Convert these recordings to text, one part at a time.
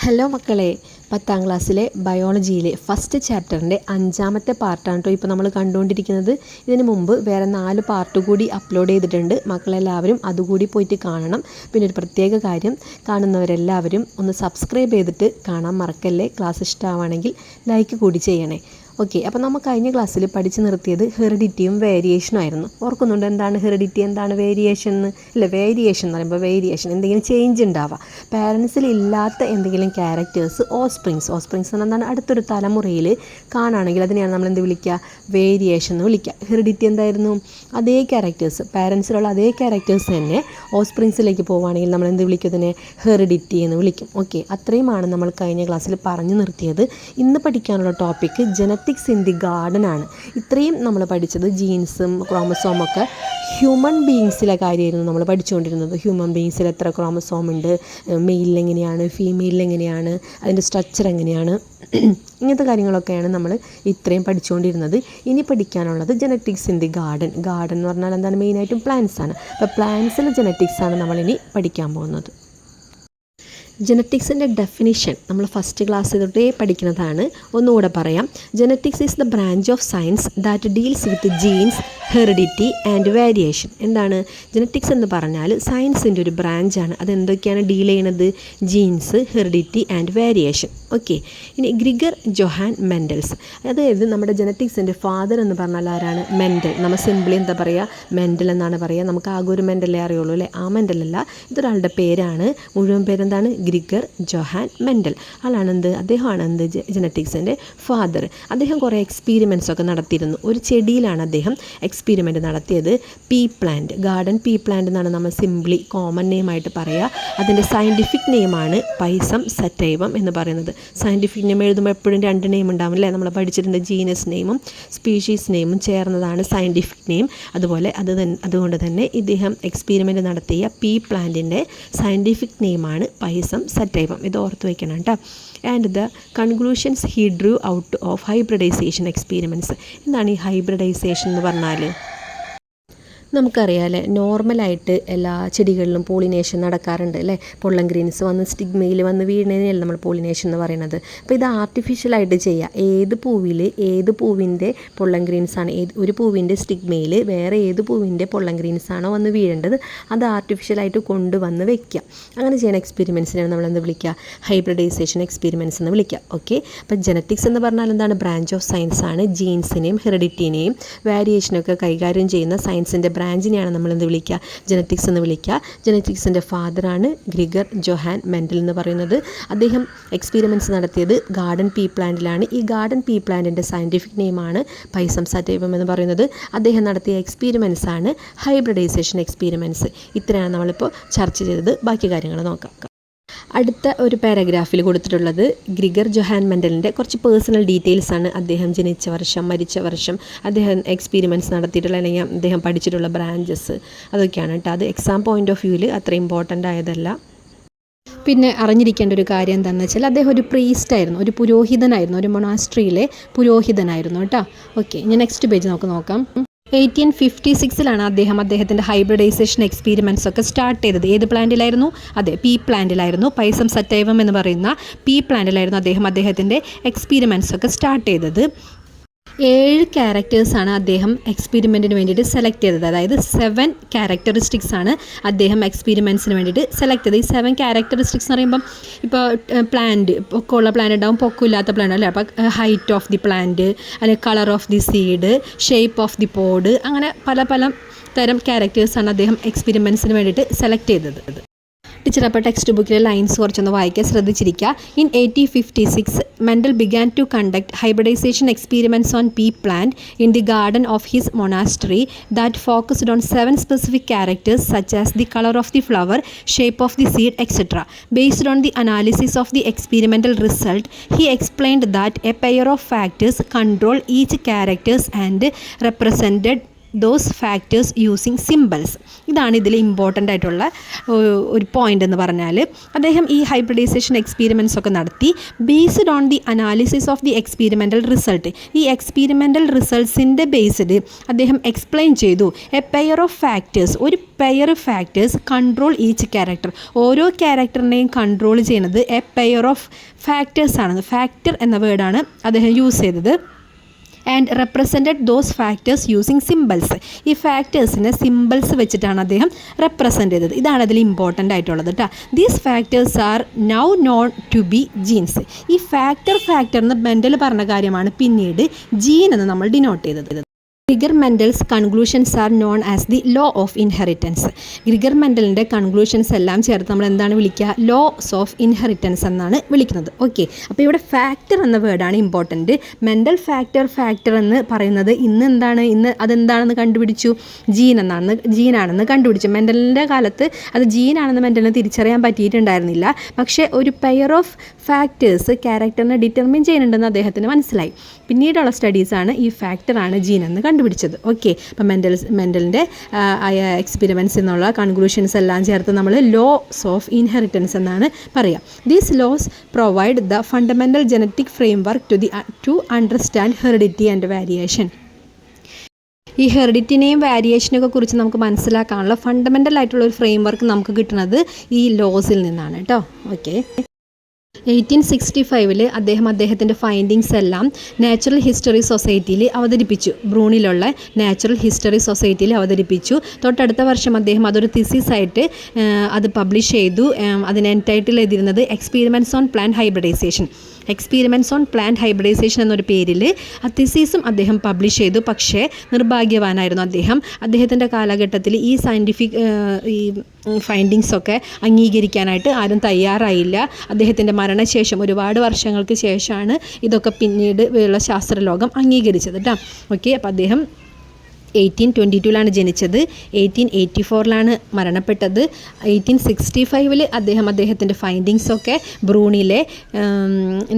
Hello മക്കളെ, 10ാം ക്ലാസ്സിലെ ബയോളജിയിലെ first ചാപ്റ്ററിൻ്റെ 5ാമത്തെ പാർട്ടാണ് കേട്ടോ ഇപ്പോൾ നമ്മൾ കണ്ടുകൊണ്ടിരിക്കുന്നത്. ഇതിന് മുമ്പ് വേറെ 4 പാർട്ട് കൂടി അപ്ലോഡ് ചെയ്തിട്ടുണ്ട്. മക്കളെല്ലാവരും അതുകൂടി പോയിട്ട് കാണണം. പിന്നെ ഒരു പ്രത്യേക കാര്യം, കാണുന്നവരെല്ലാവരും ഒന്ന് സബ്സ്ക്രൈബ് ചെയ്തിട്ട് കാണാൻ മറക്കല്ലേ. ക്ലാസ് ഇഷ്ടമാണെങ്കിൽ ലൈക്ക് കൂടി ചെയ്യണേ. ഓക്കെ, അപ്പോൾ നമ്മൾ കഴിഞ്ഞ ക്ലാസ്സിൽ പഠിച്ചു നിർത്തിയത് ഹെറിഡിറ്റിയും വേരിയേഷനും ആയിരുന്നു. ഓർക്കുന്നുണ്ട് എന്താണ് ഹെറിഡിറ്റി, എന്താണ് വേരിയേഷൻ എന്ന്? ഇല്ല, വേരിയേഷൻ എന്ന് പറയുമ്പോൾ വേരിയേഷൻ എന്തെങ്കിലും ചേഞ്ച് ഉണ്ടാവുക. പാരൻസിൽ ഇല്ലാത്ത എന്തെങ്കിലും ക്യാരക്ടേഴ്സ് ഓസ്പ്രിങ്സ് എന്ന് എന്താണ് അടുത്തൊരു തലമുറയിൽ കാണുകയാണെങ്കിൽ അതിനെയാണ് നമ്മൾ എന്ത് വിളിക്കുക? വേരിയേഷൻ എന്ന് വിളിക്കുക. ഹെറിഡിറ്റി എന്തായിരുന്നു? അതേ ക്യാരക്ടേഴ്സ്, പാരൻസിലുള്ള അതേ ക്യാരക്ടേഴ്സ് തന്നെ ഓസ്പ്രിങ്സിലേക്ക് പോവുകയാണെങ്കിൽ നമ്മൾ എന്ത് വിളിക്കും? അതിനെ ഹെറിഡിറ്റി എന്ന് വിളിക്കും. ഓക്കെ, അത്രയുമാണ് നമ്മൾ കഴിഞ്ഞ ക്ലാസ്സിൽ പറഞ്ഞു നിർത്തിയത്. ഇന്ന് പഠിക്കാനുള്ള topic genetics in the garden ആണ്. ഇത്രയും നമ്മൾ പഠിച്ചത് ജീൻസും ക്രോമസോം ഒക്കെ ഹ്യൂമൻ ബീയിങ്സിലെ കാര്യമായിരുന്നു നമ്മൾ പഠിച്ചുകൊണ്ടിരുന്നത്. ഹ്യൂമൻ ബീയിങ്സിൽ എത്ര ക്രോമസോം ഉണ്ട്, മെയിലിൽ എങ്ങനെയാണ്, ഫീമെയിലിൽ എങ്ങനെയാണ്, അതിൻ്റെ സ്ട്രക്ചർ എങ്ങനെയാണ്, ഇങ്ങനത്തെ കാര്യങ്ങളൊക്കെയാണ് നമ്മൾ ഇത്രയും പഠിച്ചുകൊണ്ടിരുന്നത്. ഇനി പഠിക്കാനുള്ളത് genetics in the garden. Garden എന്ന് പറഞ്ഞാൽ എന്താണ്? മെയിനായിട്ടും പ്ലാന്റ്സ് ആണ്. അപ്പോൾ പ്ലാന്റ്സിലെ ജനറ്റിക്സ് ആണ് നമ്മളിനി പഠിക്കാൻ പോകുന്നത്. ജനറ്റിക്സിൻ്റെ ഡെഫിനിഷൻ നമ്മൾ ഫസ്റ്റ് ക്ലാസ് തൊട്ടേ പഠിക്കുന്നതാണ്. ഒന്നുകൂടെ പറയാം. Genetics is the branch of science that deals with genes, heredity and variation. എന്താണ് ജനറ്റിക്സ് എന്ന് പറഞ്ഞാൽ? സയൻസിൻ്റെ ഒരു ബ്രാഞ്ചാണ്. അതെന്തൊക്കെയാണ് ഡീൽ ചെയ്യണത്? Genes, heredity and variation. Okay, ഇനി ഗ്രിഗർ ജൊഹാൻ മെൻഡൽസ്, അതായത് നമ്മുടെ ജനറ്റിക്സിൻ്റെ ഫാദർ എന്ന് പറഞ്ഞാൽ ആരാണ്? മെൻഡൽ. നമ്മൾ സിംപിളി എന്താ പറയുക? മെൻഡൽ എന്നാണ് പറയുക. നമുക്ക് ആകെ ഒരു മെൻഡലേ അറിയുള്ളൂ അല്ലേ? ആ മെൻഡലല്ല, ഇതൊരാളുടെ പേരാണ്. മുഴുവൻ പേരെന്താണ്? Gregor Johann Mendel. ആളാണെന്ത്? അദ്ദേഹമാണ് എന്ത്? ജനറ്റിക്സിൻ്റെ ഫാദർ. അദ്ദേഹം കുറേ എക്സ്പീരിമെൻറ്റ്സ് ഒക്കെ നടത്തിയിരുന്നു. ഒരു ചെടിയിലാണ് അദ്ദേഹം എക്സ്പീരിമെൻറ്റ് നടത്തിയത്. P plant, garden P plant എന്നാണ് നമ്മൾ സിംപ്ലി കോമൺ നെയിമായിട്ട് പറയുക. അതിൻ്റെ സയൻറ്റിഫിക് നെയിമാണ് പൈസം സറ്റൈവം എന്ന് പറയുന്നത്. സയൻറ്റിഫിക് നെയിം എഴുതുമ്പോൾ എപ്പോഴും 2 നെയിം ഉണ്ടാവും അല്ലേ? നമ്മൾ പഠിച്ചിട്ടുണ്ട്. ജീനസ് നെയിമും സ്പീഷീസ് നെയിമും ചേർന്നതാണ് സയൻറ്റിഫിക് നെയിം. അതുപോലെ അതുകൊണ്ട് തന്നെ ഇദ്ദേഹം എക്സ്പീരിമെൻറ്റ് നടത്തിയ പീ പ്ലാന്റിൻ്റെ സയൻറ്റിഫിക് നെയിമാണ് പൈസം സറ്റൈവം. ഇത് ഓർത്ത് വയ്ക്കണം കേട്ടോ. And the conclusions he drew out of hybridization experiments. എന്താണ് ഈ ഹൈബ്രിഡൈസേഷൻ എന്ന് പറഞ്ഞാൽ? നമുക്കറിയാമല്ലേ, നോർമലായിട്ട് എല്ലാ ചെടികളിലും പോളിനേഷൻ നടക്കാറുണ്ട് അല്ലേ? പൊള്ളൻ ഗ്രീൻസ് വന്ന് സ്റ്റിഗ്മയിൽ വന്ന് വീഴുന്നതിനല്ല നമ്മൾ പോളിനേഷൻ എന്ന് പറയുന്നത്. അപ്പോൾ ഇത് ആർട്ടിഫിഷ്യലായിട്ട് ചെയ്യുക. ഏത് പൂവിൻ്റെ പൊള്ളൻ ഗ്രീൻസാണ്, ഒരു പൂവിൻ്റെ സ്റ്റിഗ്മയിൽ വേറെ ഏത് പൂവിൻ്റെ പൊള്ളൻ ഗ്രീൻസാണോ വന്ന് വീഴേണ്ടത് അത് ആർട്ടിഫിഷ്യലായിട്ട് കൊണ്ടുവന്ന് വെക്കുക. അങ്ങനെ ചെയ്യുന്ന എക്സ്പെരിമെൻറ്റ്സിനാണ് നമ്മൾ എന്ത് വിളിക്കുക? ഹൈബ്രിഡൈസേഷൻ എക്സ്പെരിമെൻറ്റ്സ് എന്ന് വിളിക്കുക. ഓക്കെ, അപ്പോൾ ജനറ്റിക്സ് എന്ന് പറഞ്ഞാൽ എന്താണ്? ബ്രാഞ്ച് ഓഫ് സയൻസ് ആണ്. ജീൻസിനെയും ഹെറിഡിറ്റിനെയും വേരിയേഷനൊക്കെ കൈകാര്യം ചെയ്യുന്ന സയൻസിൻ്റെ ബ്രാഞ്ചിനെയാണ് നമ്മൾ എന്ത് വിളിക്കുക? ജനറ്റിക്സ് എന്ന് വിളിക്കുക. ജനറ്റിക്സിൻ്റെ ഫാദറാണ് ഗ്രിഗർ ജൊഹാൻ മെൻഡൽ എന്ന് പറയുന്നത്. അദ്ദേഹം എക്സ്പീരിമെൻറ്റ്സ് നടത്തിയത് ഗാർഡൻ പീ പ്ലാന്റിലാണ്. ഈ ഗാർഡൻ പീ പ്ലാന്റിൻ്റെ സയൻറ്റിഫിക് നെയിമാണ് പൈസം സറ്റൈവം എന്ന് പറയുന്നത്. അദ്ദേഹം നടത്തിയ എക്സ്പീരിമെൻറ്റ്സ് ആണ് ഹൈബ്രിഡൈസേഷൻ എക്സ്പീരിമെൻറ്റ്സ്. ഇത്രയാണ് നമ്മളിപ്പോൾ ചർച്ച ചെയ്തത്. ബാക്കി കാര്യങ്ങൾ നോക്കാം. അടുത്ത ഒരു പാരഗ്രാഫിൽ കൊടുത്തിട്ടുള്ളത് ഗ്രിഗർ ജൊഹാൻ മെൻഡലിൻ്റെ കുറച്ച് പേഴ്സണൽ ഡീറ്റെയിൽസ് ആണ്. അദ്ദേഹം ജനിച്ച വർഷം, മരിച്ച വർഷം, അദ്ദേഹം എക്സ്പീരിമെൻറ്റ്സ് നടത്തിയിട്ടുള്ള അല്ലെങ്കിൽ അദ്ദേഹം പഠിച്ചിട്ടുള്ള ബ്രാഞ്ചസ്, അതൊക്കെയാണ് കേട്ടോ. അത് എക്സാം പോയിൻ്റ് ഓഫ് വ്യൂവിൽ അത്ര ഇമ്പോർട്ടൻ്റ് ആയതല്ല. പിന്നെ അറിഞ്ഞിരിക്കേണ്ട ഒരു കാര്യം എന്താണെന്ന് വെച്ചാൽ അദ്ദേഹം ഒരു പ്രീസ്റ്റായിരുന്നു, ഒരു പുരോഹിതനായിരുന്നു, ഒരു മൊണാസ്ട്രിയിലെ പുരോഹിതനായിരുന്നു കേട്ടോ. ഓക്കെ, ഇനി നെക്സ്റ്റ് പേജ് നമുക്ക് നോക്കാം. 1856 അദ്ദേഹത്തിൻ്റെ ഹൈബ്രിഡൈസേഷൻ എക്സ്പീരിമെൻറ്റ്സ് ഒക്കെ സ്റ്റാർട്ട് ചെയ്തത്. ഏത് പ്ലാന്റിലായിരുന്നു? അതെ, പീ പ്ലാന്റിലായിരുന്നു. പൈസം സറ്റൈവം എന്ന് പറയുന്ന പീ പ്ലാന്റിലായിരുന്നു അദ്ദേഹത്തിൻ്റെ എക്സ്പീരിമെൻറ്റ്സ് ഒക്കെ സ്റ്റാർട്ട് ചെയ്തത്. 7 ക്യാരക്ടേഴ്സാണ് അദ്ദേഹം എക്സ്പീരിമെൻറ്റിന് വേണ്ടിയിട്ട് സെലക്ട് ചെയ്തത്. അതായത് 7 ക്യാരക്ടറിസ്റ്റിക്സ് ആണ് അദ്ദേഹം എക്സ്പീരിമെൻറ്റ്സിന് വേണ്ടിയിട്ട് സെലക്ട് ചെയ്തത്. ഈ 7 ക്യാരക്ടറിസ്റ്റിക്സ് എന്ന് പറയുമ്പം ഇപ്പോൾ പ്ലാന്റ്, പൊക്കമുള്ള പ്ലാന്റ് ഉണ്ടാവും, പൊക്കമില്ലാത്ത പ്ലാന്റ് അല്ലേ? അപ്പോൾ ഹൈറ്റ് ഓഫ് ദി പ്ലാന്റ്, അല്ലെങ്കിൽ colour of the seed, shape of the pod, അങ്ങനെ പല തരം ക്യാരക്ടേഴ്സാണ് അദ്ദേഹം എക്സ്പീരിമെൻറ്റ്സിന് വേണ്ടിയിട്ട് സെലക്ട് ചെയ്തത്. ടീച്ചർ അപ്പോൾ ടെക്സ്റ്റ് ബുക്കിലെ ലൈൻസ് കുറച്ചൊന്ന് വായിക്കാൻ ശ്രദ്ധിച്ചിരിക്കുക. In 1856 Mendel began to conduct hybridization experiments on pea plant in the garden of his monastery that focused on 7 specific characters such as the colour of the flower, shape of the seed, etcetera. Based on the analysis of the experimental result he explained that a pair of factors control each characters and represented those factors using symbols. ഇതാണ് ഇതിൽ important ആയിട്ടുള്ള ഒരു point എന്ന് പറഞ്ഞാൽ. അദ്ദേഹം ഈ hybridisation എക്സ്പീരിമെൻറ്റ്സ് ഒക്കെ നടത്തി based on the analysis of the experimental result. ഈ എക്സ്പീരിമെൻ്റൽ റിസൾട്ട്സിൻ്റെ ബേസ്ഡ് അദ്ദേഹം എക്സ്പ്ലെയിൻ ചെയ്തു എ പെയർ ഓഫ് ഫാക്ടേഴ്സ്, ഒരു pair factors control each character. ഓരോ ക്യാരക്ടറിനെയും കൺട്രോൾ ചെയ്യുന്നത് എ പെയർ ഓഫ് ഫാക്ടേഴ്സ് ആണ്. ഫാക്ടർ എന്ന വേർഡാണ് അദ്ദേഹം യൂസ് ചെയ്തത്. And represented those factors using symbols. ഈ ഫാക്ടേഴ്സിനെ സിമ്പിൾസ് വെച്ചിട്ടാണ് അദ്ദേഹം റെപ്രസെൻറ്റ് ചെയ്തത്. ഇതാണ് അതിൽ ഇമ്പോർട്ടൻ്റ് ആയിട്ടുള്ളത് കേട്ടോ. These factors are now known to be genes. ഈ ഫാക്ടർ എന്ന് മെൻ്റൽ പറഞ്ഞ കാര്യമാണ് പിന്നീട് ജീൻ എന്ന് നമ്മൾ ഡിനോട്ട് ചെയ്തത്. Gregor Mendel's conclusions are known as the law of inheritance. Gregor മെൻ്റലിൻ്റെ കൺക്ലൂഷൻസ് എല്ലാം ചേർത്ത് നമ്മൾ എന്താണ് വിളിക്കുക? ലോസ് ഓഫ് ഇൻഹെറിറ്റൻസ് എന്നാണ് വിളിക്കുന്നത്. ഓക്കെ, അപ്പോൾ ഇവിടെ ഫാക്ടർ എന്ന വേർഡാണ് ഇമ്പോർട്ടൻറ്റ്. മെൻ്റൽ ഫാക്ടർ എന്ന് പറയുന്നത് ഇന്ന് അതെന്താണെന്ന് കണ്ടുപിടിച്ചു? ജീനാണെന്ന് കണ്ടുപിടിച്ചു. മെൻ്റലിൻ്റെ കാലത്ത് അത് ജീനാണെന്ന് മെൻ്റലിന് തിരിച്ചറിയാൻ പറ്റിയിട്ടുണ്ടായിരുന്നില്ല. പക്ഷേ ഒരു പെയർ ഓഫ് ഫാക്ടേഴ്സ് ക്യാരക്ടറിനെ ഡിറ്റർമിൻ ചെയ്യുന്നുണ്ടെന്ന് അദ്ദേഹത്തിന് മനസ്സിലായി. പിന്നീടുള്ള സ്റ്റഡീസാണ് ഈ ഫാക്ടറാണ് ജീൻ എന്ന് കണ്ടുപിടിച്ചത്. ഓക്കെ, അപ്പം മെൻ്റലിൻ്റെ എക്സ്പെരിമെൻറ്റ്സ് എന്നുള്ള കൺക്ലൂഷൻസ് എല്ലാം ചേർത്ത് നമ്മൾ ലോസ് ഓഫ് ഇൻഹെറിറ്റൻസ് എന്നാണ് പറയുക. These laws provide the fundamental genetic framework to understand heredity and variation. ഈ ഹെറിഡിറ്റിനെയും വേരിയേഷനൊക്കെ കുറിച്ച് നമുക്ക് മനസ്സിലാക്കാനുള്ള ഫണ്ടമെൻ്റൽ ആയിട്ടുള്ള ഒരു ഫ്രെയിംവർക്ക് നമുക്ക് കിട്ടുന്നത് ഈ ലോസിൽ നിന്നാണ് കേട്ടോ. ഓക്കെ, 1865 അദ്ദേഹത്തിൻ്റെ ഫൈൻഡിങ്സ് എല്ലാം നാച്ചുറൽ ഹിസ്റ്ററി സൊസൈറ്റിയിൽ അവതരിപ്പിച്ചു. ബ്രൂണിലുള്ള നാച്ചുറൽ ഹിസ്റ്ററി സൊസൈറ്റിയിൽ അവതരിപ്പിച്ചു. തൊട്ടടുത്ത വർഷം അദ്ദേഹം അതൊരു തിസിസായിട്ട് അത് പബ്ലിഷ് ചെയ്തു. അതിന് ടൈറ്റിൽ എഴുതിയിരുന്നത് experiments on plant hybridization. Experiments on plant hybridization എന്നൊരു പേരിൽ ആ തിസീസും അദ്ദേഹം പബ്ലിഷ് ചെയ്തു. പക്ഷേ നിർഭാഗ്യവാനായിരുന്നു അദ്ദേഹത്തിൻ്റെ കാലഘട്ടത്തിൽ ഈ സയൻറ്റിഫിക് ഈ ഫൈൻഡിങ്സൊക്കെ അംഗീകരിക്കാനായിട്ട് ആരും തയ്യാറായില്ല. അദ്ദേഹത്തിൻ്റെ മരണശേഷം ഒരുപാട് വർഷങ്ങൾക്ക് ശേഷമാണ് ഇതൊക്കെ പിന്നീട് ഉള്ള ശാസ്ത്രലോകം അംഗീകരിച്ചത് കേട്ടോ. ഓക്കെ, അപ്പോൾ അദ്ദേഹം 1822 ജനിച്ചത്. 1884 മരണപ്പെട്ടത്. 1865 അദ്ദേഹത്തിൻ്റെ ഫൈൻഡിങ്സൊക്കെ ബ്രൂണിലെ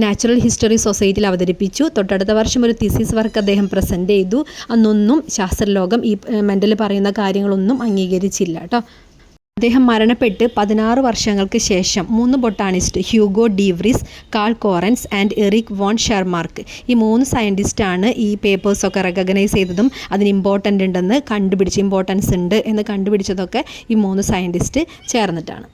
നാച്ചുറൽ ഹിസ്റ്ററി സൊസൈറ്റിയിൽ അവതരിപ്പിച്ചു. തൊട്ടടുത്ത വർഷം ഒരു തിസിസ് വർക്ക് അദ്ദേഹം പ്രസൻറ്റ് ചെയ്തു. അന്നൊന്നും ശാസ്ത്രലോകം ഈ മെൻ്റൽ പറയുന്ന കാര്യങ്ങളൊന്നും അംഗീകരിച്ചില്ല കേട്ടോ. അദ്ദേഹം മരണപ്പെട്ട് 16 വർഷങ്ങൾക്ക് ശേഷം 3 botanist Hugo de Vries, Carl Correns and Erich von Tschermak, ഈ 3 സയൻറ്റിസ്റ്റാണ് ഈ പേപ്പേഴ്സൊക്കെ റെക്കഗ്നൈസ് ചെയ്തതും അതിന് ഇമ്പോർട്ടൻസ് ഉണ്ട് എന്ന് കണ്ടുപിടിച്ചതൊക്കെ ഈ 3 സയൻറ്റിസ്റ്റ് ചേർന്നിട്ടാണ്.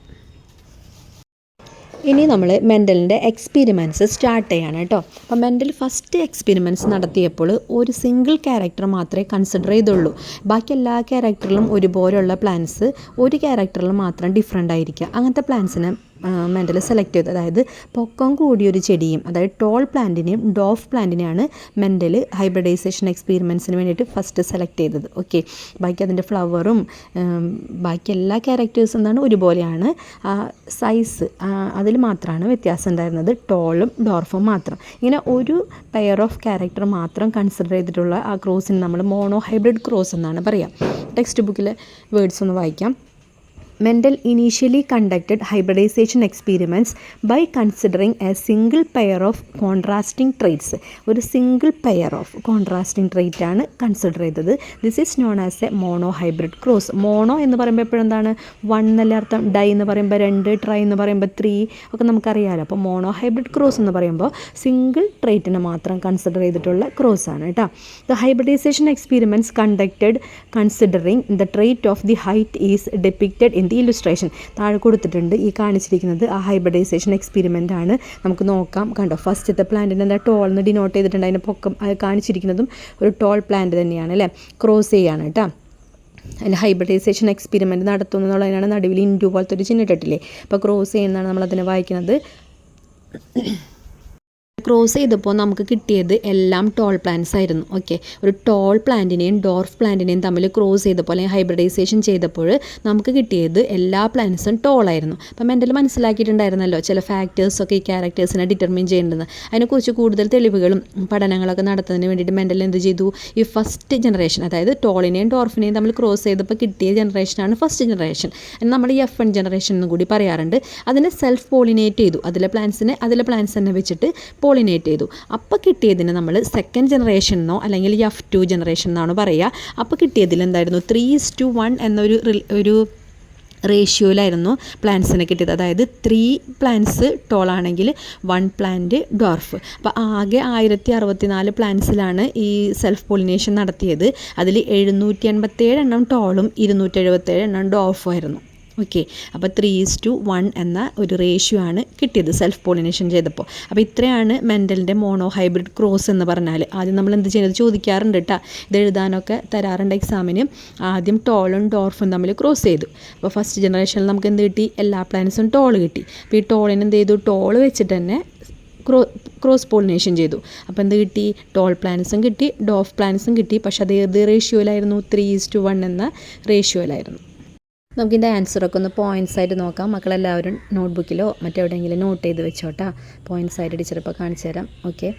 ഇനി നമ്മൾ മെൻ്റലിൻ്റെ എക്സ്പെരിമെൻറ്റ്സ് സ്റ്റാർട്ട് ചെയ്യാണ് കേട്ടോ. അപ്പോൾ മെൻ്റൽ ഫസ്റ്റ് എക്സ്പെരിമെൻറ്റ്സ് നടത്തിയപ്പോൾ ഒരു സിംഗിൾ ക്യാരക്ടർ മാത്രമേ കൺസിഡർ ചെയ്തുള്ളൂ. ബാക്കി എല്ലാ ക്യാരക്ടറിലും ഒരുപോലെയുള്ള പ്ലാന്റ്സ്, ഒരു ക്യാരക്ടറിൽ മാത്രം ഡിഫറെൻ്റ് ആയിരിക്കുക. അങ്ങനത്തെ പ്ലാന്റ്സിനെ മെൻ്റൽ സെലക്ട് ചെയ്തത്. അതായത് പൊക്കം കൂടിയൊരു ചെടിയും, അതായത് ടോൾ പ്ലാന്റിനെയും ഡോഫ് പ്ലാന്റിനെയാണ് മെൻ്റൽ ഹൈബ്രിഡൈസേഷൻ എക്സ്പെരിമെൻറ്റ്സിന് വേണ്ടിയിട്ട് ഫസ്റ്റ് സെലക്ട് ചെയ്തത്. ഓക്കെ, ബാക്കി അതിൻ്റെ ഫ്ലവറും ബാക്കി എല്ലാ ക്യാരക്ടേഴ്സും എന്താണ് ഒരുപോലെയാണ്. സൈസ് അതിൽ മാത്രമാണ് വ്യത്യാസം ഉണ്ടായിരുന്നത്, ടോളും ഡോർഫും മാത്രം. ഇങ്ങനെ ഒരു പെയർ ഓഫ് ക്യാരക്ടർ മാത്രം കൺസിഡർ ചെയ്തിട്ടുള്ള ആ ക്രോസിന് നമ്മൾ മോണോ ഹൈബ്രിഡ് ക്രോസ് എന്നാണ് പറയുക. ടെക്സ്റ്റ് ബുക്കിലെ വേർഡ്സ് ഒന്ന് വായിക്കാം. Mendel initially conducted hybridization experiments by considering a single pair of contrasting traits. ഒരു single pair of contrasting trait ആണ് കൺസിഡർ ചെയ്തത്. This is known as A mono hybrid cross. Mono എന്ന് പറയുമ്പോൾ എപ്പോഴെന്താണ് 1 എന്നല്ല അർത്ഥം, ഡൈ എന്ന് പറയുമ്പോൾ 2, ട്രൈ എന്ന് പറയുമ്പോൾ 3 ഒക്കെ നമുക്കറിയാമല്ലോ. അപ്പോൾ മോണോ ഹൈബ്രിഡ് ക്രോസ് എന്ന് പറയുമ്പോൾ സിംഗിൾ ട്രേറ്റിനെ മാത്രം കൺസിഡർ ചെയ്തിട്ടുള്ള ക്രോസ് ആണ് കേട്ടോ. The hybridization experiments conducted considering the trait of the height is depicted in the illustration. താഴെ കൊടുത്തിട്ടുണ്ട്. ഈ കാണിച്ചിരിക്കുന്നത് ആ ഹൈബ്രിഡൈസേഷൻ എക്സ്പെരിമെൻ്റ് ആണ്. നമുക്ക് നോക്കാം. കണ്ടോ, ഫസ്റ്റത്തെ പ്ലാന്റിന് എന്താ ടോൾന്ന് ഡിനോട്ട് ചെയ്തിട്ടുണ്ട്. അതിൻ്റെ പൊക്കം കാണിച്ചിരിക്കുന്നതും ഒരു ടോൾ പ്ലാന്റ് തന്നെയാണ് അല്ലേ, ക്രോസ് ചെയ്യാണ് കേട്ടോ. അതിൻ്റെ ഹൈബ്രിഡൈസേഷൻ എക്സ്പെരിമെൻറ്റ് നടത്തുന്നതിനാണ് നടുവിൽ ഇൻഡു പോലത്തെ ഒരു ചിഹ്നിട്ടിട്ടില്ലേ. അപ്പോൾ ക്രോസ് ചെയ്യുന്നതാണ് നമ്മളതിനെ വായിക്കുന്നത്. ക്രോസ് ചെയ്തപ്പോൾ നമുക്ക് കിട്ടിയത് എല്ലാം ടോൾ പ്ലാന്റ്സ് ആയിരുന്നു. ഓക്കെ, ഒരു ടോൾ പ്ലാന്റിനെയും ഡോർഫ് പ്ലാന്റിനെയും തമ്മിൽ ക്രോസ് ചെയ്തപ്പോൾ അല്ലെങ്കിൽ ഹൈബ്രിഡൈസേഷൻ ചെയ്തപ്പോൾ നമുക്ക് കിട്ടിയത് എല്ലാ പ്ലാന്റ്സും ടോളായിരുന്നു. അപ്പം മെൻ്റൽ മനസ്സിലാക്കിയിട്ടുണ്ടായിരുന്നല്ലോ ചില ഫാക്ടേഴ്സൊക്കെ ഈ ക്യാരക്ടേഴ്സിനെ ഡിറ്റർമിൻ ചെയ്യേണ്ടത്. അതിനെക്കുറിച്ച് കൂടുതൽ തെളിവുകളും പഠനങ്ങളൊക്കെ നടത്തുന്നതിന് വേണ്ടിയിട്ട് മെൻ്റൽ എന്ത് ചെയ്തു, ഈ ഫസ്റ്റ് ജനറേഷൻ, അതായത് ടോളിനെയും ഡോർഫിനെയും തമ്മിൽ ക്രോസ് ചെയ്തപ്പോൾ കിട്ടിയ ജനറേഷനാണ് ഫസ്റ്റ് ജനറേഷൻ. നമ്മൾ ഈ F1 ജനറേഷൻ എന്ന് കൂടി പറയാറുണ്ട്. അതിനെ സെൽഫ് പോളിനേറ്റ് ചെയ്തു. അതിലെ പ്ലാന്റ്സ് തന്നെ വെച്ചിട്ട് പോളിനേറ്റ് ചെയ്തു. അപ്പോൾ കിട്ടിയതിന് നമ്മൾ സെക്കൻഡ് ജനറേഷൻ എന്നോ അല്ലെങ്കിൽ F2 ജനറേഷൻ എന്നാണ് പറയുക. അപ്പോൾ കിട്ടിയതിൽ എന്തായിരുന്നു 3:1 എന്നൊരു റേഷ്യോയിലായിരുന്നു പ്ലാന്റ്സിനെ കിട്ടിയത്. അതായത് 3 പ്ലാന്റ്സ് ടോളാണെങ്കിൽ 1 പ്ലാന്റ് ഡോർഫ്. അപ്പോൾ ആകെ 1064 പ്ലാന്റ്സിലാണ് ഈ സെൽഫ് പോളിനേഷൻ നടത്തിയത്. അതിൽ 787 എണ്ണം ടോളും 277 എണ്ണം ഡോർഫും ആയിരുന്നു. ഓക്കെ, അപ്പോൾ 3:1 എന്ന ഒരു റേഷ്യോ ആണ് കിട്ടിയത് സെൽഫ് പോളിനേഷൻ ചെയ്തപ്പോൾ. അപ്പോൾ ഇത്രയാണ് മെൻഡലിൻ്റെ മോണോ ഹൈബ്രിഡ് ക്രോസ് എന്ന് പറഞ്ഞാൽ. ആദ്യം നമ്മൾ എന്ത് ചെയ്യുന്നത് ചോദിക്കാറുണ്ട് കേട്ടോ, ഇത് എഴുതാനൊക്കെ തരാറുണ്ട് എക്സാമിന്. ആദ്യം ടോളും ഡോർഫും തമ്മിൽ ക്രോസ് ചെയ്തു. അപ്പോൾ ഫസ്റ്റ് ജനറേഷനിൽ നമുക്ക് എന്ത് കിട്ടി? എല്ലാ പ്ലാന്റ്സും ടോള് കിട്ടി. അപ്പോൾ ഈ ടോളിന് എന്ത് ചെയ്തു? ടോള് വെച്ചിട്ട് തന്നെ ക്രോസ് പോളിനേഷൻ ചെയ്തു. അപ്പോൾ എന്ത് കിട്ടി? ടോൾ പ്ലാന്റ്സും കിട്ടി, ഡോഫ് പ്ലാന്റ്സും കിട്ടി. പക്ഷേ അത് ഏത് റേഷ്യോയിലായിരുന്നു? 3:1 എന്ന റേഷ്യോയിലായിരുന്നു. നമുക്കിൻ്റെ ആൻസറൊക്കെ ഒന്ന് പോയിൻറ്റ്സ് ആയിട്ട് നോക്കാം. മക്കളെല്ലാവരും നോട്ട്ബുക്കിലോ മറ്റെവിടെയെങ്കിലും നോട്ട് ചെയ്ത് വെച്ചോട്ടാ. പോയിൻറ്റ്സ് ആയിട്ട് ടീച്ചർ ഇപ്പോൾ കാണിച്ചു തരാം. ഓക്കെ,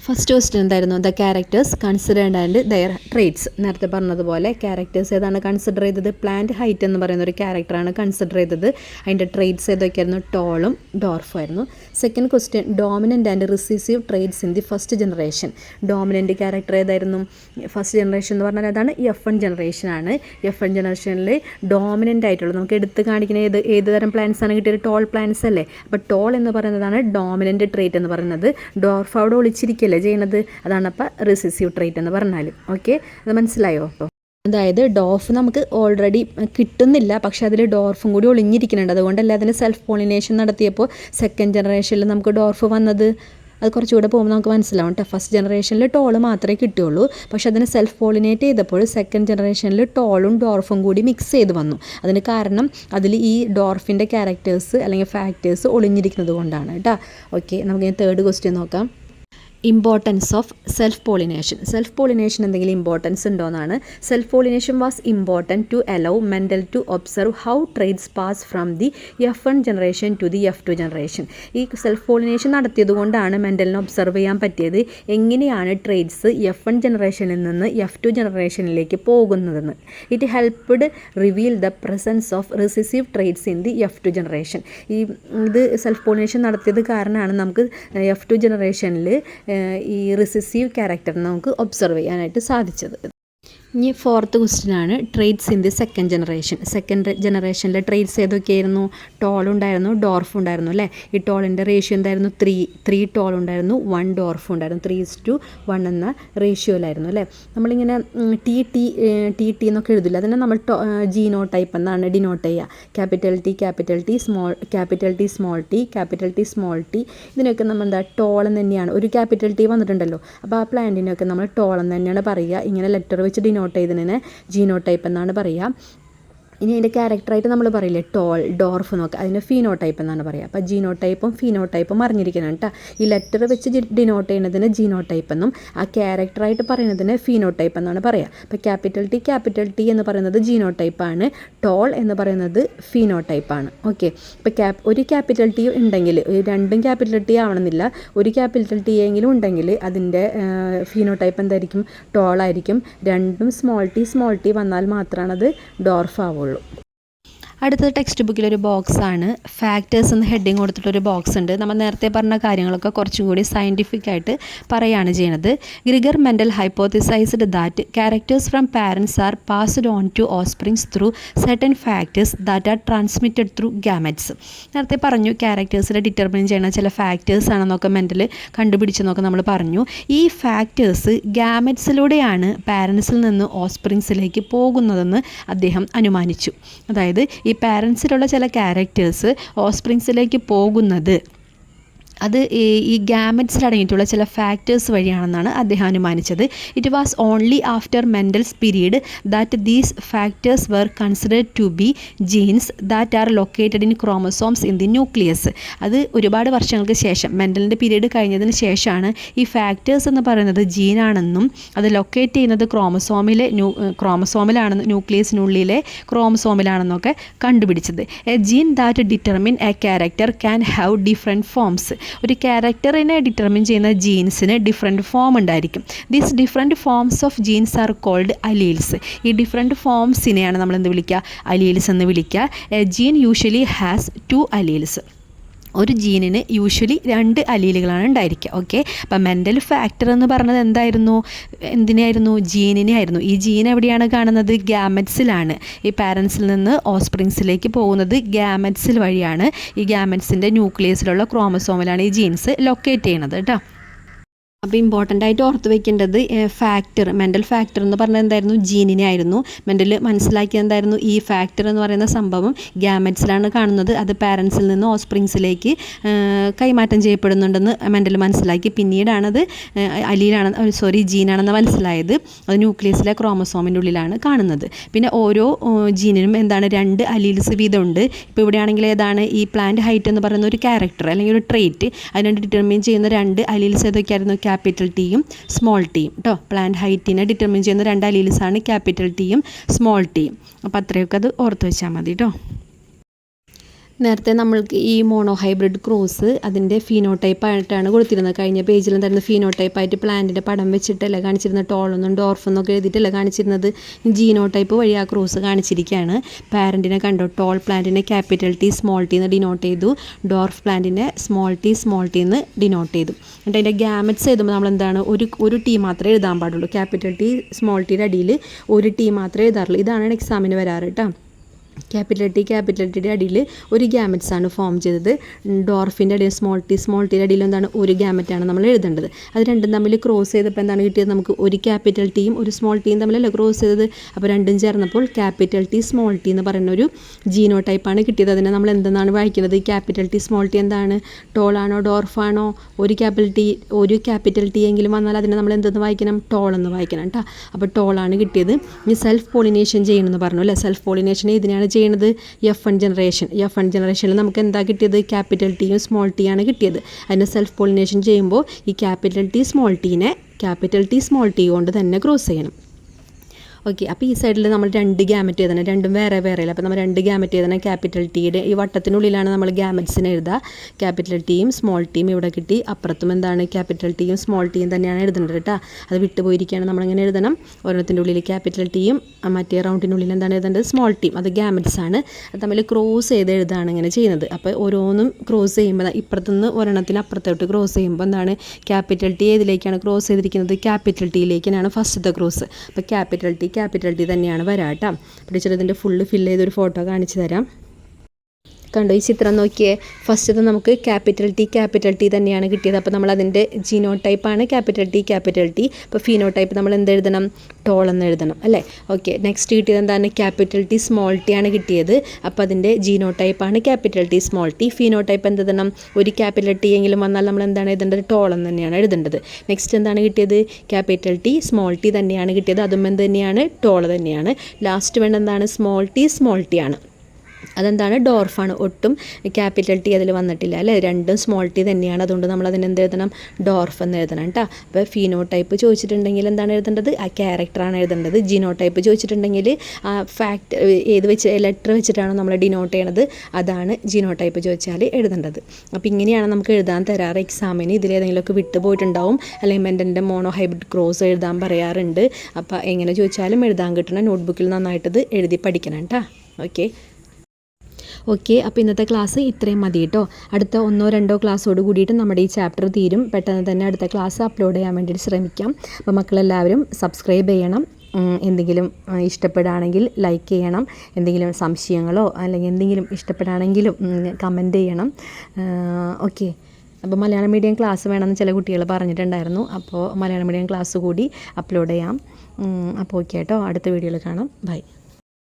ഫസ്റ്റ് ക്വസ്റ്റ്യൻ എന്തായിരുന്നു? The characters considered and their traits. നേരത്തെ പറഞ്ഞതുപോലെ ക്യാരക്ടേഴ്സ് ഏതാണ് കൺസിഡർ ചെയ്തത്? പ്ലാന്റ് ഹൈറ്റ് എന്ന് പറയുന്ന ഒരു ക്യാരക്ടറാണ് കൺസിഡർ ചെയ്തത്. അതിൻ്റെ ട്രേറ്റ്സ് ഏതൊക്കെയായിരുന്നു? ടോളും ഡോർഫും ആയിരുന്നു. Second question, dominant and recessive traits in the first generation. Dominant character ഏതായിരുന്നു? ഫസ്റ്റ് ജനറേഷൻ എന്ന് പറഞ്ഞാൽ അതാണ് F1 ജനറേഷനാണ്. F1 ജനറേഷനിൽ ഡോമിനൻ്റ് ആയിട്ടുള്ളത് നമുക്ക് എടുത്ത് കാണിക്കുന്ന ഏത് തരം പ്ലാന്റ്സ് ആണ് കിട്ടിയത്? ടോൾ പ്ലാന്റ്സ് അല്ലേ. അപ്പോൾ ടോൾ എന്ന് പറയുന്നതാണ് ഡോമിനൻ്റ് ട്രേറ്റ് എന്ന് പറയുന്നത്. ഡോർഫ് അവിടെ ഒളിച്ചിരിക്കുക ചെയ്യുന്നത്, അതാണ് അപ്പോൾ റിസസീവ് ട്രേറ്റ് എന്ന് പറഞ്ഞാൽ. ഓക്കെ, അത് മനസ്സിലായോ? അപ്പോൾ അതായത് ഡോർഫ് നമുക്ക് ഓൾറെഡി കിട്ടുന്നില്ല, പക്ഷെ അതിൽ ഡോർഫും കൂടി ഒളിഞ്ഞിരിക്കുന്നുണ്ട്. അതുകൊണ്ടല്ല അതിന് സെൽഫ് പോളിനേഷൻ നടത്തിയപ്പോൾ സെക്കൻഡ് ജനറേഷനിൽ നമുക്ക് ഡോർഫ് വന്നത്. അത് കുറച്ചുകൂടെ പോകുമ്പോൾ നമുക്ക് മനസ്സിലാവും കേട്ടോ. ഫസ്റ്റ് ജനറേഷനിൽ ടോള് മാത്രമേ കിട്ടുകയുള്ളൂ, പക്ഷെ അതിന് സെൽഫ് പോളിനേറ്റ് ചെയ്തപ്പോൾ സെക്കൻഡ് ജനറേഷനിൽ ടോളും ഡോർഫും കൂടി മിക്സ് ചെയ്ത് വന്നു. അതിന് കാരണം അതിൽ ഈ ഡോർഫിൻ്റെ ക്യാരക്ടേഴ്സ് അല്ലെങ്കിൽ ഫാക്ടേഴ്സ് ഒളിഞ്ഞിരിക്കുന്നത് കൊണ്ടാണ് കേട്ടോ. ഓക്കെ, നമുക്ക് തേർഡ് ക്വസ്റ്റ്യൻ നോക്കാം. Importance of self pollination. Self pollination എന്തെങ്കിലും ഇമ്പോർട്ടൻസ് ഉണ്ടോയെന്നാണ്. Self pollination was important to allow Mendel to observe how traits pass from the F1 generation to the F2 generation. ഈ self pollination നടത്തിയത് കൊണ്ടാണ് മെൻഡലിനെ observe ചെയ്യാൻ പറ്റിയത് എങ്ങനെയാണ് traits F1 ജനറേഷനിൽ നിന്ന് F2 ജനറേഷനിലേക്ക് പോകുന്നതെന്ന്. It helped reveal the presence of recessive traits in the F2 generation. ഇത് സെൽഫ് പോളിനേഷൻ നടത്തിയത് കാരണമാണ് നമുക്ക് F2 ജനറേഷനിൽ ഈ റിസസീവ് ക്യാരക്ടർ നമുക്ക് ഒബ്സർവ് ചെയ്യാനായിട്ട് സാധിച്ചത്. ഇനി ഫോർത്ത് ക്വസ്റ്റ്യൻ ആണ് traits in the second generation. Second ജനറേഷനിലെ ട്രേറ്റ്സ് ഏതൊക്കെയായിരുന്നു? ടോൾ ഉണ്ടായിരുന്നു, ഡോർഫ് ഉണ്ടായിരുന്നു അല്ലേ. ഈ ടോളിൻ്റെ റേഷ്യോ എന്തായിരുന്നു? 3 ടോൾ ഉണ്ടായിരുന്നു, 1 ഡോർഫ് ഉണ്ടായിരുന്നു. 3:1 എന്ന റേഷ്യോയിലായിരുന്നു അല്ലേ. നമ്മളിങ്ങനെ ടി എന്നൊക്കെ എഴുതില്ല, അതിനെ നമ്മൾ ജീനോ ടൈപ്പ് എന്നാണ് ഡിനോട്ട് ചെയ്യുക. ക്യാപിറ്റൽ ടി സ്മോൾ ടി ഇതിനൊക്കെ നമ്മൾ എന്താ ടോൾ എന്ന് തന്നെയാണ്. ഒരു ക്യാപിറ്റൽ ടി വന്നിട്ടുണ്ടല്ലോ, അപ്പോൾ ആ പ്ലാന്റിനൊക്കെ നമ്മൾ ടോൾ എന്ന് തന്നെയാണ് പറയുക. ഇങ്ങനെ ലെറ്റർ വെച്ച് ഡിനോട്ട് ചെയ്തതിനെ ജീനോടൈപ്പ് എന്നാണ് പറയുക. ഇനി അതിൻ്റെ ക്യാരക്ടറായിട്ട് നമ്മൾ പറയില്ലേ ടോൾ, ഡോർഫ് എന്നൊക്കെ, അതിന് ഫീനോടൈപ്പ് എന്നാണ് പറയുക. അപ്പോൾ ജീനോടൈപ്പും ഫീനോടൈപ്പും അറിഞ്ഞിരിക്കണം കേട്ടോ. ഈ ലെറ്റർ വെച്ച് ഡിനോട്ട് ചെയ്യുന്നതിന് ജീനോടൈപ്പ് എന്നും ആ ക്യാരക്ടറായിട്ട് പറയുന്നതിന് ഫീനോടൈപ്പ് എന്നാണ് പറയുക. അപ്പോൾ ക്യാപിറ്റൽ ടി എന്ന് പറയുന്നത് ജീനോടൈപ്പാണ്, ടോൾ എന്ന് പറയുന്നത് ഫീനോടൈപ്പാണ്. ഓക്കെ, ഇപ്പോൾ ഒരു ക്യാപിറ്റൽ ടി ഉണ്ടെങ്കിൽ, രണ്ടും ക്യാപിറ്റൽ ടി ആവണമെന്നില്ല, ഒരു ക്യാപിറ്റൽ ടി എങ്കിലും ഉണ്ടെങ്കിൽ അതിൻ്റെ ഫീനോടൈപ്പ് എന്തായിരിക്കും? ടോൾ ആയിരിക്കും. രണ്ടും സ്മോൾ ടി വന്നാൽ മാത്രമാണ് അത് ഡോർഫ് ആവുള്ളൂ. അടുത്തത് ടെക്സ്റ്റ് ബുക്കിലൊരു ബോക്സാണ്. ഫാക്ടേഴ്സ് എന്ന് ഹെഡിങ് കൊടുത്തിട്ടൊരു ബോക്സ് ഉണ്ട്. നമ്മൾ നേരത്തെ പറഞ്ഞ കാര്യങ്ങളൊക്കെ കുറച്ചും കൂടി സയൻറ്റിഫിക് ആയിട്ട് പറയുകയാണ് ചെയ്യുന്നത്. Gregor Mendel hypothesized that characters from parents are passed on to offsprings through certain factors that are transmitted through gametes. നേരത്തെ പറഞ്ഞു ക്യാരക്ടേഴ്സിനെ ഡിറ്റർമിൻ ചെയ്യുന്ന ചില ഫാക്ടേഴ്സ് ആണെന്നൊക്കെ മെൻഡൽ കണ്ടുപിടിച്ചെന്നൊക്കെ നമ്മൾ പറഞ്ഞു. ഈ ഫാക്ടേഴ്സ് ഗാമറ്റ്സിലൂടെയാണ് പാരൻസിൽ നിന്ന് ഓസ്പ്രിങ്സിലേക്ക് പോകുന്നതെന്ന് അദ്ദേഹം അനുമാനിച്ചു. അതായത് ഈ പാരൻസിലുള്ള ചില ക്യാരക്ടേഴ്സ് ഓസ്പ്രിങ്സിലേക്ക് പോകുന്നത് അത് ഈ ഗാമറ്റ്സിൽ അടങ്ങിയിട്ടുള്ള ചില ഫാക്ടേഴ്സ് വഴിയാണെന്നാണ് അദ്ദേഹം അനുമാനിച്ചത്. It was only after Mendel's period that these factors were considered to be genes that are located in chromosomes in the nucleus. അത് ഒരുപാട് വർഷങ്ങൾക്ക് ശേഷം, മെൻഡലിൻ്റെ പീരീഡ് കഴിഞ്ഞതിന് ശേഷമാണ് ഈ ഫാക്ടേഴ്സ് എന്ന് പറയുന്നത് ജീനാണെന്നും അത് ലൊക്കേറ്റ് ചെയ്യുന്നത് ക്രോമസോമിലാണെന്ന്, ന്യൂക്ലിയസിനുള്ളിലെ ക്രോമസോമിലാണെന്നൊക്കെ കണ്ടുപിടിച്ചത്. A gene that determine a character can have different forms. ഒരു ക്യാരക്ടറിനെ ഡിറ്റർമിൻ ചെയ്യുന്ന ജീൻസിന് ഡിഫറെൻറ്റ് ഫോം ഉണ്ടായിരിക്കും. These different forms of genes are called alleles. ഈ ഡിഫറെൻറ്റ് ഫോംസിനെയാണ് നമ്മൾ എന്ത് വിളിക്കുക? അലീൽസ് എന്ന് വിളിക്കുക. A gene usually has 2 alleles. ഒരു ജീനിന് യൂഷ്വലി 2 അലീലുകളാണ് ഉണ്ടായിരിക്കുക. ഓക്കെ, അപ്പം മെൻ്റൽ ഫാക്ടർ എന്ന് പറഞ്ഞത് എന്തായിരുന്നു, എന്തിനായിരുന്നു, ജീനിനെ ആയിരുന്നു. ഈ ജീൻ എവിടെയാണ് കാണുന്നത്, ഗ്യാമറ്റ്സിലാണ്. ഈ പാരൻസിൽ നിന്ന് ഓസ്പ്രിങ്സിലേക്ക് പോകുന്നത് ഗ്യാമറ്റ്സിൽ വഴിയാണ്. ഈ ഗ്യാമറ്റ്സിൻ്റെ ന്യൂക്ലിയസിലുള്ള ക്രോമസോമിലാണ് ഈ ജീൻസ് ലൊക്കേറ്റ് ചെയ്യണത് കേട്ടോ. അപ്പോൾ ഇമ്പോർട്ടൻ്റ് ആയിട്ട് ഓർത്ത് വെക്കേണ്ടത് മെൻ്റൽ ഫാക്ടർ എന്ന് പറഞ്ഞത് എന്തായിരുന്നു, ജീനിനെ ആയിരുന്നു. മെൻ്റൽ മനസ്സിലാക്കിയത് എന്തായിരുന്നു, ഈ ഫാക്ടർ എന്ന് പറയുന്ന സംഭവം ഗ്യാമറ്റ്സിലാണ് കാണുന്നത്, അത് പാരൻസിൽ നിന്ന് ഓസ്പ്രിങ്സിലേക്ക് കൈമാറ്റം ചെയ്യപ്പെടുന്നുണ്ടെന്ന് മെൻ്റൽ മനസ്സിലാക്കി. പിന്നീടാണത് ജീനാണെന്ന് മനസ്സിലായത്. അത് ന്യൂക്ലിയസിലെ ക്രോമസോമിൻ്റെ ഉള്ളിലാണ് കാണുന്നത്. പിന്നെ ഓരോ ജീനിനും എന്താണ് 2 അലീൽസ് വീതമുണ്ട്. ഇപ്പോൾ ഇവിടെയാണെങ്കിൽ ഏതാണ്, ഈ പ്ലാന്റ് ഹൈറ്റ് എന്ന് പറയുന്ന ഒരു ക്യാരക്ടർ അല്ലെങ്കിൽ ഒരു ട്രേറ്റ്, അതിനെ ഡിറ്റർമിൻ ചെയ്യുന്ന 2 അലീൽസ് ഏതൊക്കെയായിരുന്നു, ക്യാപിറ്റൽ ടിയും സ്മോൾ ടിയും കേട്ടോ. പ്ലാന്റ് ഹൈറ്റിനെ ഡിറ്റർമിൻ ചെയ്യുന്ന 2 അലീൽസാണ് ക്യാപിറ്റൽ ടിയും സ്മോൾ ടിയും. അപ്പോൾ അത്രയൊക്കെ അത് ഓർത്ത് വെച്ചാൽ മതി കേട്ടോ. നേരത്തെ നമ്മൾക്ക് ഈ മോണോഹൈബ്രിഡ് ക്രോസ് അതിൻ്റെ ഫീനോടൈപ്പായിട്ടാണ് കൊടുത്തിരുന്നത്. കഴിഞ്ഞ പേജിൽ എന്തായിരുന്നു, ഫീനോടൈപ്പായിട്ട് പ്ലാന്റിൻ്റെ പടം വെച്ചിട്ടല്ല കാണിച്ചിരുന്നത്, ടോളൊന്നും ഡോർഫെന്നൊക്കെ എഴുതിയിട്ടല്ല കാണിച്ചിരുന്നത്. ജീനോടൈപ്പ് വഴി ആ ക്രോസ് കാണിച്ചിരിക്കുകയാണ്. പാരൻറ്റിനെ കണ്ടോ, ടോൾ പ്ലാന്റിനെ ക്യാപിറ്റൽ ടി സ്മോൾ ടി എന്ന് ഡിനോട്ട് ചെയ്തു, ഡോർഫ് പ്ലാന്റിനെ സ്മോൾ ടി എന്ന് ഡിനോട്ട് ചെയ്തു. എന്നിട്ട് അതിൻ്റെ ഗ്യാമറ്റ്സ് എഴുതുമ്പോൾ നമ്മൾ എന്താണ്, ഒരു ടി മാത്രമേ എഴുതാൻ പാടുള്ളൂ. ക്യാപിറ്റൽ ടി സ്മോൾ ടിയുടെ അടിയിൽ ഒരു ടി മാത്രമേ എഴുതാറുള്ളൂ. ഇതാണ് എക്സാമിന് വരാറ് കേട്ടോ. ക്യാപിറ്റൽ ടിയുടെ അടിയിൽ ഒരു ഗ്യാമറ്റ്സ് ആണ് ഫോം ചെയ്തത്. ഡോർഫിൻ്റെ അടിയിൽ സ്മോൾ ടിയുടെ അടിയിൽ എന്താണ്, ഒരു ഗ്യാമറ്റാണ് നമ്മൾ എഴുതേണ്ടത്. അത് രണ്ടും തമ്മിൽ ക്രോസ് ചെയ്തപ്പോൾ എന്താണ് കിട്ടിയത്, നമുക്ക് ഒരു ക്യാപിറ്റൽ ടിയും ഒരു സ്മോൾ ടിയും തമ്മിലല്ല ക്രോസ് ചെയ്തത്. അപ്പോൾ രണ്ടും ചേർന്നപ്പോൾ ക്യാപിറ്റൽ ടി സ്മോൾ ടി എന്ന് പറയുന്ന ഒരു ജീനോടൈപ്പാണ് കിട്ടിയത്. അതിനെ നമ്മൾ എന്തെന്നാണ് വായിക്കുന്നത്, ക്യാപിറ്റൽ ടി സ്മോൾ ടി എന്താണ്, ടോളാണോ ഡോർഫാണോ, ഒരു ക്യാപിറ്റൽ ടി എങ്കിലും വന്നാൽ അതിനെ നമ്മൾ എന്തെന്ന് വായിക്കണം, ടോൾ എന്ന് വായിക്കണം കേട്ടോ. അപ്പോൾ ടോളാണ് കിട്ടിയത്. ഇനി സെൽഫ് പോളിനേഷൻ ചെയ്യണമെന്ന് പറഞ്ഞു അല്ലേ. സെൽഫ് പോളിനേഷൻ ഇതിനാണ് ചെയ്യുന്നത്, F1 ജനറേഷനിൽ നമുക്ക് എന്താ കിട്ടിയത്, ക്യാപിറ്റൽ ടിയും സ്മോൾ ടി ആണ് കിട്ടിയത്. അതിനെ സെൽഫ് പോളിനേഷൻ ചെയ്യുമ്പോൾ ഈ ക്യാപിറ്റൽ ടി സ്മോൾ ടി കൊണ്ട് തന്നെ ക്രോസ് ചെയ്യണം. ഓക്കെ, അപ്പോൾ ഈ സൈഡിൽ നമ്മൾ 2 ഗ്യാമറ്റ് എഴുതണം, രണ്ടും വേറെ വേറെയല്ല. അപ്പോൾ നമ്മൾ 2 ഗ്യാമറ്റ് എഴുതണം. ക്യാപിറ്റൽ ടിയുടെ ഈ വട്ടത്തിനുള്ളിലാണ് നമ്മൾ ഗ്യാമറ്റ്സിനെ എഴുതുക. ക്യാപിറ്റൽ ടിയും സ്മോൾ ടിയും ഇവിടെ കിട്ടി. അപ്പുറത്തും എന്താണ്, ക്യാപിറ്റൽ ടിയും സ്മോൾ ടിയും തന്നെയാണ് എഴുതേണ്ടത് കേട്ടോ. അത് വിട്ടുപോയിരിക്കുകയാണ്, നമ്മളിങ്ങനെ എഴുതണം. ഒരെണ്ണത്തിൻ്റെ ഉള്ളിൽ ക്യാപിറ്റൽ ടിയും മറ്റേ റൗണ്ടിനുള്ളിൽ എന്താണ് എഴുതേണ്ടത്, സ്മോൾ ടിയും. അത് ഗ്യാമറ്റ്സ് ആണ്. അത് തമ്മിൽ ക്രോസ് ചെയ്ത് എഴുതാണ് ഇങ്ങനെ ചെയ്യുന്നത്. അപ്പോൾ ഓരോന്നും ക്രോസ് ചെയ്യുമ്പോൾ ഇപ്പുറത്തുനിന്ന് ഒരെണ്ണത്തിന് അപ്പുറത്തോട്ട് ക്രോസ് ചെയ്യുമ്പോൾ എന്താണ്, ക്യാപിറ്റൽ ടി ഏതിലേക്കാണ് ക്രോസ് ചെയ്തിരിക്കുന്നത്, ക്യാപിറ്റൽ ടിയിലേക്കാണ് ഫസ്റ്റത്തെ ക്രോസ്. അപ്പോൾ ക്യാപിറ്റൽ ടി തന്നെയാണ് വരാം കേട്ടോ. ടീച്ചർ ഇതിൻ്റെ ഫുള്ള് ഫില്ല് ചെയ്തൊരു ഫോട്ടോ കാണിച്ചു തരാം. കണ്ടോ, ഈ ചിത്രം നോക്കിയേ. ഫസ്റ്റത്തെ നമുക്ക് ക്യാപിറ്റൽ ടി തന്നെയാണ് കിട്ടിയത്. അപ്പോൾ നമ്മൾ അതിൻ്റെ ജീനോടൈപ്പാണ് ക്യാപിറ്റൽ ടി. അപ്പോൾ ഫീനോടൈപ്പ് നമ്മൾ എന്തെഴുതണം, ടോൾ എന്ന് എഴുതണം അല്ലേ. ഓക്കെ, നെക്സ്റ്റ് കിട്ടിയത് എന്താണ്, ക്യാപിറ്റൽ ടി സ്മോൾ ടി ആണ് കിട്ടിയത്. അപ്പോൾ അതിൻ്റെ ജീനോടൈപ്പാണ് capital T small T. Phenotype എന്ത് എഴുതണം, ഒരു ക്യാപിറ്റൽ ടി എങ്കിലും വന്നാൽ നമ്മൾ എന്താണ് എഴുതേണ്ടത്, ടോൾ എന്ന് തന്നെയാണ് എഴുതേണ്ടത്. നെക്സ്റ്റ് എന്താണ് കിട്ടിയത്, ക്യാപിറ്റൽ ടി സ്മോൾ ടി തന്നെയാണ് കിട്ടിയത്. അതും എന്ത് തന്നെയാണ്, ടോൾ തന്നെയാണ്. ലാസ്റ്റ് വേണ്ട എന്താണ്, സ്മോൾ ടി ആണ്. അതെന്താണ്, ഡോർഫാണ്. ഒട്ടും ക്യാപിറ്റൽ ടി അതിൽ വന്നിട്ടില്ല അല്ലേ, രണ്ടും സ്മോൾ ടി തന്നെയാണ്. അതുകൊണ്ട് നമ്മൾ അതിന് എന്ത് എഴുതണം, ഡോർഫ് എന്ന് എഴുതണം കേട്ടോ. അപ്പോൾ ഫീനോടൈപ്പ് ചോദിച്ചിട്ടുണ്ടെങ്കിൽ എന്താണ് എഴുതേണ്ടത്, ആ ക്യാരക്ടറാണ് എഴുതേണ്ടത്. ജീനോടൈപ്പ് ചോദിച്ചിട്ടുണ്ടെങ്കിൽ ആ ലെറ്റർ വെച്ചിട്ടാണ് നമ്മൾ ഡിനോട്ട് ചെയ്യണത്, അതാണ് ജീനോടൈപ്പ് ചോദിച്ചാൽ എഴുതേണ്ടത്. അപ്പോൾ ഇങ്ങനെയാണ് നമുക്ക് എഴുതാൻ തരാറ് എക്സാമിന്. ഇതിലേതെങ്കിലുമൊക്കെ വിട്ടുപോയിട്ടുണ്ടാവും, അല്ലെങ്കിൽ മെൻ്റലിൻ്റെ മോണോഹൈബ്രിഡ് ക്രോസ് എഴുതാൻ പറയാറുണ്ട്. അപ്പോൾ എങ്ങനെ ചോദിച്ചാലും എഴുതാൻ കിട്ടണം. നോട്ട്ബുക്കിൽ നന്നായിട്ടത് എഴുതി പഠിക്കണം കേട്ടോ. ഓക്കെ, അപ്പോൾ ഇന്നത്തെ ക്ലാസ് ഇത്രയും മതി കേട്ടോ. അടുത്ത 1-2 ക്ലാസ്സോട് കൂടിയിട്ട് നമ്മുടെ ഈ ചാപ്റ്റർ തീരും. പെട്ടെന്ന് തന്നെ അടുത്ത ക്ലാസ് അപ്ലോഡ് ചെയ്യാൻ വേണ്ടിയിട്ട് ശ്രമിക്കാം. അപ്പോൾ മക്കളെല്ലാവരും സബ്സ്ക്രൈബ് ചെയ്യണം. എന്തെങ്കിലും ഇഷ്ടപ്പെടുകയാണെങ്കിൽ ലൈക്ക് ചെയ്യണം. എന്തെങ്കിലും സംശയങ്ങളോ അല്ലെങ്കിൽ എന്തെങ്കിലും ഇഷ്ടപ്പെടുകയാണെങ്കിലും കമൻറ്റ് ചെയ്യണം. ഓക്കെ, അപ്പോൾ മലയാളം മീഡിയം ക്ലാസ് വേണമെന്ന് ചില കുട്ടികൾ പറഞ്ഞിട്ടുണ്ടായിരുന്നു. അപ്പോൾ മലയാളം മീഡിയം ക്ലാസ് കൂടി അപ്ലോഡ് ചെയ്യാം. അപ്പോൾ ഓക്കെ കേട്ടോ, അടുത്ത വീഡിയോയിൽ കാണാം. ബൈ.